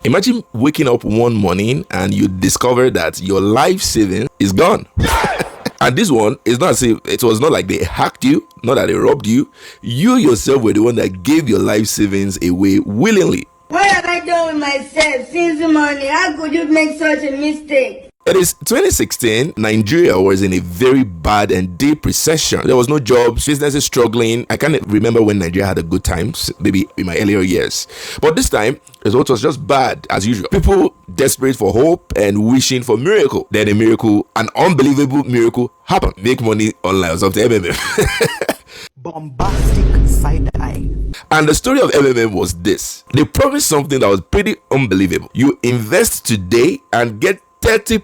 Imagine waking up one morning and you discover that your life savings is gone. And this one is not as if it was not like they hacked you, not that they robbed you. You yourself were the one that gave your life savings away willingly. What have I done with myself since the morning? How could you make such a mistake? It is 2016. Nigeria was in a very bad and deep recession. There was no jobs, businesses struggling. I can't remember when Nigeria had a good time, maybe in my earlier years. But this time, the result was just bad as usual. People desperate for hope and wishing for miracle. Then a miracle, an unbelievable miracle happened. Make money online or something. MMM. Bombastic side eye. And the story of MMM was this. They promised something that was pretty unbelievable. You invest today and get 30%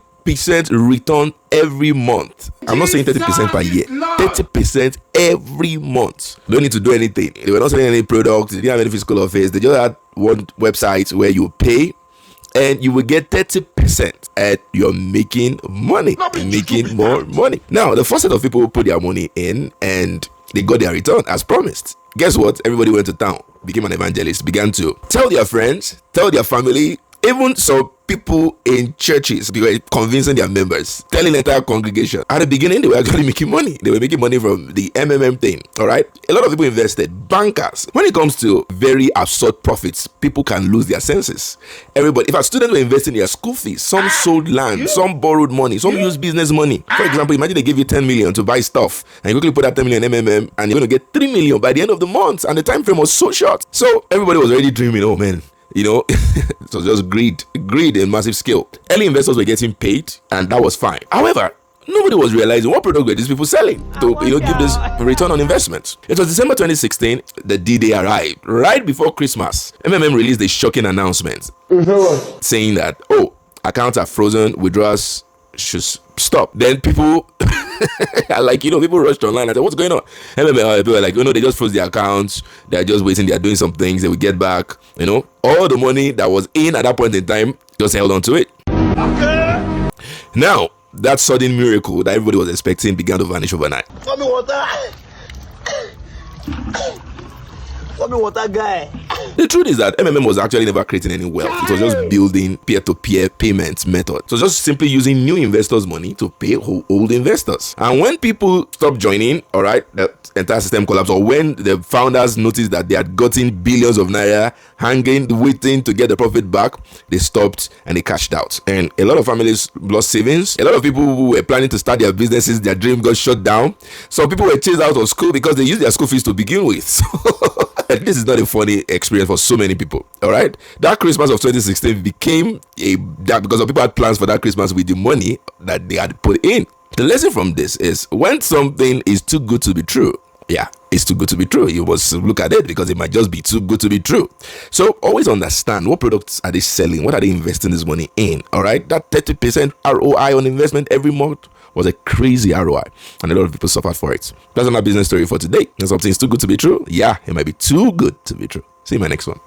return every month. I'm not saying 30% per year. 30% every month. Don't need to do anything. They were not selling any products. They didn't have any physical office. They just had one website where you pay and you will get 30% and you're making money. Making more money. Now, the first set of people put their money in and they got their return as promised. Guess what? Everybody went to town, became an evangelist, began to tell their friends, tell their family, even some people in churches, they were convincing their members, telling the entire congregation. At the beginning, they were actually making money. They were making money from the MMM thing, all right? A lot of people invested, bankers. When it comes to very absurd profits, people can lose their senses. Everybody, if a student were investing in their school fees, some sold land, some borrowed money, some used business money. For example, imagine they give you 10 million to buy stuff, and you quickly put that 10 million MMM, and you're going to get 3 million by the end of the month, and the time frame was so short. So everybody was already dreaming, oh man, you know, it was just greed in massive scale. Early investors were getting paid, and that was fine. However, nobody was realizing what product were these people selling to, give this return on investment. It was December 2016, the D-Day arrived. Right before Christmas, MMM released a shocking announcement saying that, oh, accounts are frozen, withdrawals should stop. Then people people rushed online and said, what's going on? MMM people were like, they just froze their accounts, they're just waiting, they're doing some things, they will get back. All the money that was in at that point in time just held on to it. Okay. Now, that sudden miracle that everybody was expecting began to vanish overnight. For me water. For me water guy. The truth is that MMM was actually never creating any wealth. It was just building peer-to-peer payments method. So just simply using new investors' money to pay old investors. And when people stopped joining, all right, the entire system collapsed. Or when the founders noticed that they had gotten billions of naira hanging, waiting to get the profit back, they stopped and they cashed out. And a lot of families lost savings. A lot of people who were planning to start their businesses, their dream got shut down. Some people were chased out of school because they used their school fees to begin with. This is not a funny experience for so many people, all right? That Christmas of 2016 became a dark because people had plans for that Christmas with the money that they had put in. The lesson from this is when something is too good to be true, it's too good to be true. You must look at it because it might just be too good to be true. So always understand what products are they selling? What are they investing this money in? All right, that 30% ROI on investment every month was a crazy ROI, and a lot of people suffered for it. That's another business story for today. And something's too good to be true. Yeah, it might be too good to be true. See you in my next one.